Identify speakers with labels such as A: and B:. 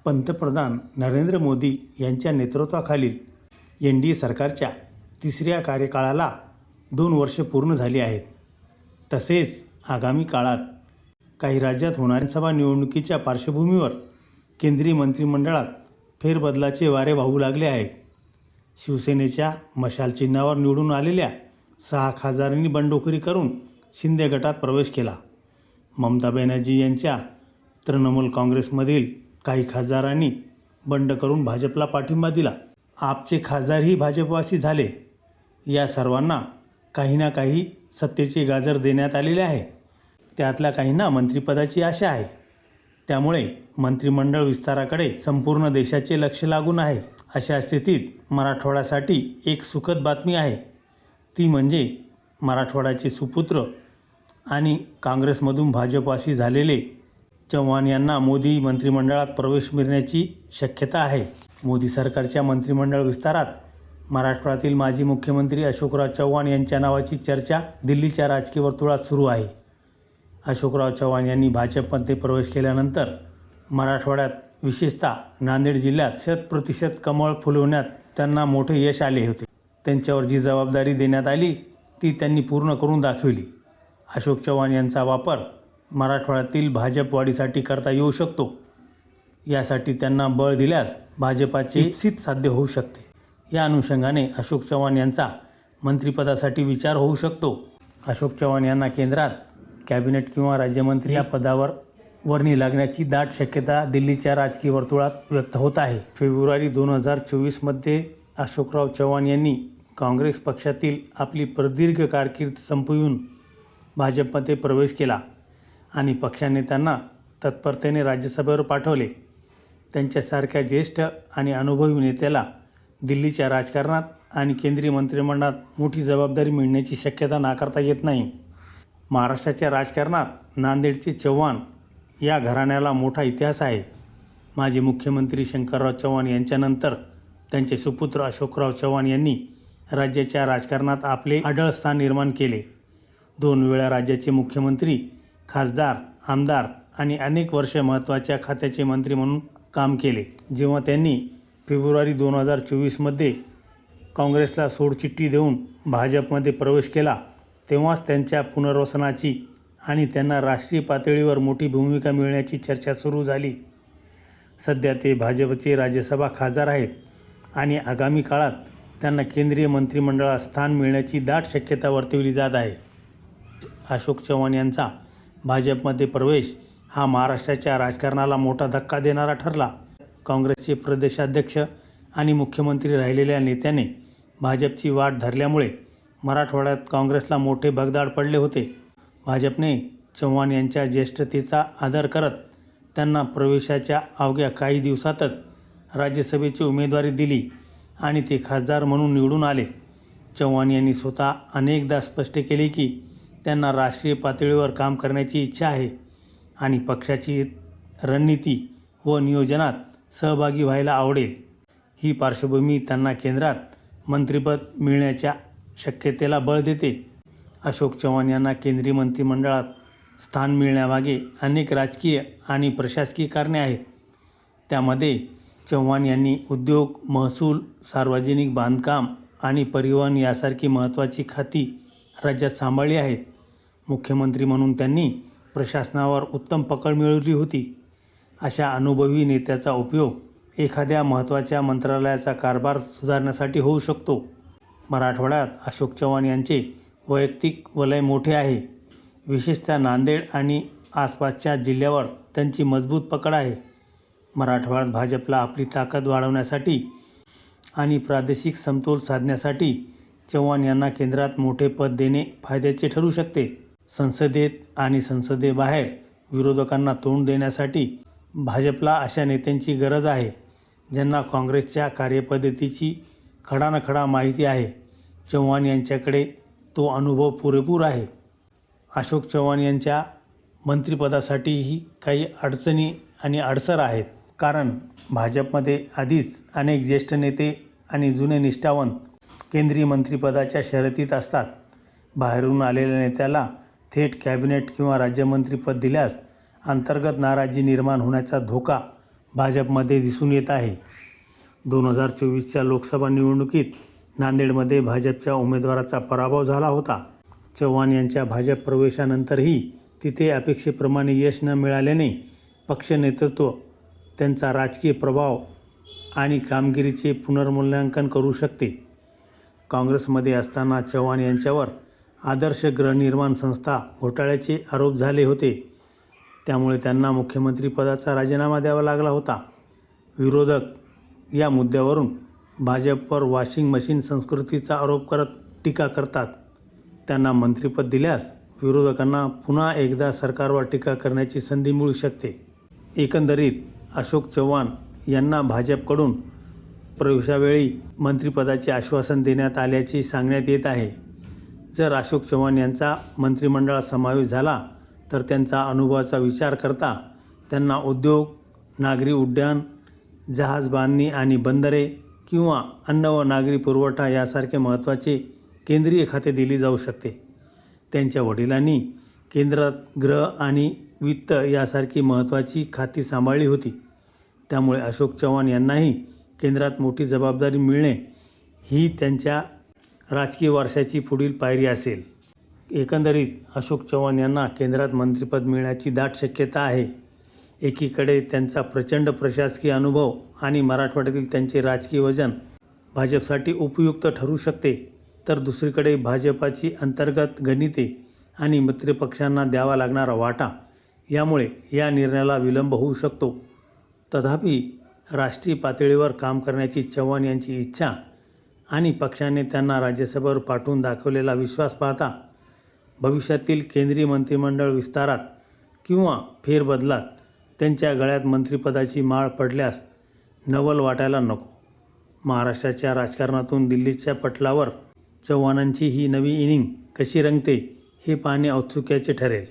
A: पंतप्रधान नरेंद्र मोदी यांच्या नेतृत्वाखालील NDA सरकारच्या तिसऱ्या कार्यकाळाला 2 वर्षे पूर्ण झाली आहेत. तसेच आगामी काळात काही राज्यात होणाऱ्या विधानसभा निवडणुकीच्या पार्श्वभूमीवर केंद्रीय मंत्रिमंडळात फेरबदलाचे वारे वाहू लागले आहेत. शिवसेनेच्या मशाल चिन्हावर निवडून आलेल्या 6 खासदारांनी बंडखोरी करून शिंदे गटात प्रवेश केला. ममता बॅनर्जी यांच्या तृणमूल काँग्रेसमधील काही खासदारांनी बंड करून भाजपला पाठिंबा दिला. आपचे खासदारही भाजपवासी झाले. या सर्वांना काही ना काही सत्तेचे गाजर देण्यात आलेले आहे. त्यातल्या काहींना मंत्रिपदाची आशा आहे. त्यामुळे मंत्रिमंडळ विस्ताराकडे संपूर्ण देशाचे लक्ष लागून आहे. अशा स्थितीत मराठवाड्यासाठी एक सुखद बातमी आहे. ती म्हणजे मराठवाड्याचे सुपुत्र आणि काँग्रेसमधून भाजपवासी झालेले चव्हाण यांना मोदी मंत्रिमंडळात प्रवेश मिळण्याची शक्यता आहे. मोदी सरकारच्या मंत्रिमंडळ विस्तारात मराठवाड्यातील माजी मुख्यमंत्री अशोकराव चव्हाण यांच्या नावाची चर्चा दिल्लीच्या राजकीय वर्तुळात सुरू आहे. अशोकराव चव्हाण यांनी भाजपमध्ये प्रवेश केल्यानंतर मराठवाड्यात विशेषतः नांदेड जिल्ह्यात 100% कमळ फुलवण्यात त्यांना मोठे यश आले होते. त्यांच्यावर जी जबाबदारी देण्यात आली ती त्यांनी पूर्ण करून दाखविली. अशोक चव्हाण यांचा वापर मराठवाड्यातील भाजप वाढीसाठी करता येऊ शकतो. यासाठी त्यांना बळ दिल्यास भाजपाचे इप्सित साध्य होऊ शकते. या अनुषंगाने अशोक चव्हाण यांचा मंत्रिपदासाठी विचार होऊ शकतो. अशोक चव्हाण यांना केंद्रात कॅबिनेट किंवा राज्यमंत्री या पदावर वर्णी लागण्याची दाट शक्यता दिल्लीच्या राजकीय वर्तुळात व्यक्त होत आहे. फेब्रुवारी 2024मध्ये अशोकराव चव्हाण यांनी काँग्रेस पक्षातील आपली प्रदीर्घ कारकीर्द संपवून भाजपमध्ये प्रवेश केला आणि पक्षाने त्यांना तत्परतेने राज्यसभेवर पाठवले. त्यांच्यासारख्या ज्येष्ठ आणि अनुभवी नेत्याला दिल्लीच्या राजकारणात आणि केंद्रीय मंत्रिमंडळात मोठी जबाबदारी मिळण्याची शक्यता नाकारता येत नाही. महाराष्ट्राच्या राजकारणात नांदेडचे चव्हाण या घराण्याला मोठा इतिहास आहे. माजी मुख्यमंत्री शंकरराव चव्हाण यांच्यानंतर त्यांचे सुपुत्र अशोकराव चव्हाण यांनी राज्याच्या राजकारणात आपले अढळ स्थान निर्माण केले. 2 वेळा राज्याचे मुख्यमंत्री, खासदार, आमदार आणि अनेक वर्षे महत्त्वाच्या खात्याचे मंत्री म्हणून काम केले. जेव्हा त्यांनी फेब्रुवारी 2024मध्ये काँग्रेसला सोडचिठ्ठी देऊन भाजपमध्ये प्रवेश केला तेव्हाच त्यांच्या पुनर्वसनाची आणि त्यांना राष्ट्रीय पातळीवर मोठी भूमिका मिळण्याची चर्चा सुरू झाली. सध्या ते भाजपचे राज्यसभा खासदार आहेत आणि आगामी काळात त्यांना केंद्रीय मंत्रिमंडळात स्थान मिळण्याची दाट शक्यता वर्तवली जात आहे. अशोक चव्हाण यांचा भाजपमध्ये प्रवेश हा महाराष्ट्राच्या राजकारणाला मोठा धक्का देणारा ठरला. काँग्रेसचे प्रदेशाध्यक्ष आणि मुख्यमंत्री राहिलेल्या नेत्याने भाजपची वाट धरल्यामुळे मराठवाड्यात काँग्रेसला मोठे भगदाड पडले होते. भाजपने चव्हाण यांच्या ज्येष्ठतेचा आदर करत त्यांना प्रवेशाच्या अवघ्या काही दिवसातच राज्यसभेची उमेदवारी दिली आणि ते खासदार म्हणून निवडून आले. चव्हाण यांनी स्वतः अनेकदा स्पष्ट केले की त्यांना राष्ट्रीय पातळीवर काम करण्याची इच्छा आहे आणि पक्षाची रणनीती व नियोजनात सहभागी व्हायला आवडेल. ही पार्श्वभूमी त्यांना केंद्रात मंत्रिपद मिळण्याच्या शक्यतेला बळ देते. अशोक चव्हाण यांना केंद्रीय मंत्रिमंडळात स्थान मिळण्यामागे अनेक राजकीय आणि प्रशासकीय कारणे आहेत. त्यामध्ये चव्हाण यांनी उद्योग, महसूल, सार्वजनिक बांधकाम आणि परिवहन यासारखी महत्त्वाची खाती राज्यात सांभाळली आहेत. मुख्यमंत्री म्हणून त्यांनी प्रशासनावर उत्तम पकड मिळवली होती. अशा अनुभवी नेत्याचा उपयोग एखाद्या महत्त्वाच्या मंत्रालयाचा कारभार सुधारण्यासाठी होऊ शकतो. मराठवाड्यात अशोक चव्हाण यांचे वैयक्तिक वलय मोठे आहे. विशेषतः नांदेड आणि आसपासच्या जिल्ह्यावर त्यांची मजबूत पकड आहे. मराठवाड्यात भाजपला आपली ताकद वाढवण्यासाठी आणि प्रादेशिक समतोल साधण्यासाठी चव्हाण यांना केंद्रात मोठे पद देणे फायद्याचे ठरू शकते. संसदेत आणि संसदेबाहेर विरोधकांना तोंड देण्यासाठी भाजपला अशा नेत्यांची गरज आहे ज्यांना काँग्रेसच्या कार्यपद्धतीची खडानखडा माहिती आहे. चव्हाण यांच्याकडे तो अनुभव पुरेपूर आहे. अशोक चव्हाण यांच्या मंत्रिपदासाठीही काही अडचणी आणि अडसर आहेत. कारण भाजपमध्ये आधीच अनेक ज्येष्ठ नेते आणि जुने निष्ठावंत केंद्रीय मंत्रिपदाच्या शर्यतीत असतात. बाहेरून आलेल्या नेत्याला थेट कॅबिनेट किंवा राज्यमंत्रीपद दिल्यास अंतर्गत नाराजी निर्माण होण्याचा धोका भाजपमध्ये दिसून येत आहे. 2024च्या लोकसभा निवडणुकीत नांदेडमध्ये भाजपच्या उमेदवाराचा पराभव झाला होता. चव्हाण यांच्या भाजप प्रवेशानंतरही तिथे अपेक्षेप्रमाणे यश न मिळाल्याने पक्ष नेतृत्व त्यांचा राजकीय प्रभाव आणि कामगिरीचे पुनर्मूल्यांकन करू शकते. काँग्रेसमध्ये असताना चव्हाण यांच्यावर आदर्श गृहनिर्माण संस्था घोटाळ्याचे आरोप झाले होते. त्यामुळे त्यांना मुख्यमंत्रीपदाचा राजीनामा द्यावा लागला होता. विरोधक या मुद्द्यावरून भाजपवर वॉशिंग मशीन संस्कृतीचा आरोप करत टीका करतात. त्यांना मंत्रिपद दिल्यास विरोधकांना पुन्हा एकदा सरकारवर टीका करण्याची संधी मिळू शकते. एकंदरीत अशोक चव्हाण यांना भाजपकडून प्रवेशावेळी मंत्रिपदाचे आश्वासन देण्यात आल्याचे सांगण्यात येत आहे. जर अशोक चव्हाण यांचा मंत्रिमंडळात समावेश झाला तर त्यांचा अनुभवाचा विचार करता त्यांना उद्योग, नागरी उड्डाण, जहाज बांधणी आणि बंदरे किंवा अन्न व नागरी पुरवठा यासारखे महत्त्वाचे केंद्रीय खाते दिले जाऊ शकते. त्यांच्या वडिलांनी केंद्रात गृह आणि वित्त यासारखी महत्त्वाची खाती सांभाळली होती. त्यामुळे अशोक चव्हाण यांनाही केंद्रात मोठी जबाबदारी मिळणे ही त्यांच्या राजकीय वारशाची पुढील पायरी असेल. एकंदरीत अशोक चव्हाण यांना केंद्रात मंत्रिपद मिळण्याची दाट शक्यता आहे. एकीकडे त्यांचा प्रचंड प्रशासकीय अनुभव आणि मराठवाड्यातील त्यांचे राजकीय वजन भाजपसाठी उपयुक्त ठरू शकते, तर दुसरीकडे भाजपाची अंतर्गत गणिते आणि मित्रपक्षांना द्यावा लागणारा वाटा यामुळे या निर्णयाला विलंब होऊ शकतो. तथापि राष्ट्रीय पातळीवर काम करण्याची चव्हाण यांची इच्छा आणि पक्षाने त्यांना राज्यसभेवर पाठवून दाखवलेला विश्वास पाहता भविष्यातील केंद्रीय मंत्रिमंडळ विस्तारात किंवा फेरबदलात त्यांच्या गळ्यात मंत्रिपदाची माळ पडल्यास नवल वाटायला नको. महाराष्ट्राच्या राजकारणातून दिल्लीच्या पटलावर चव्हाणांची ही नवी इनिंग कशी रंगते हे पाहणे औत्सुक्याचे ठरेल.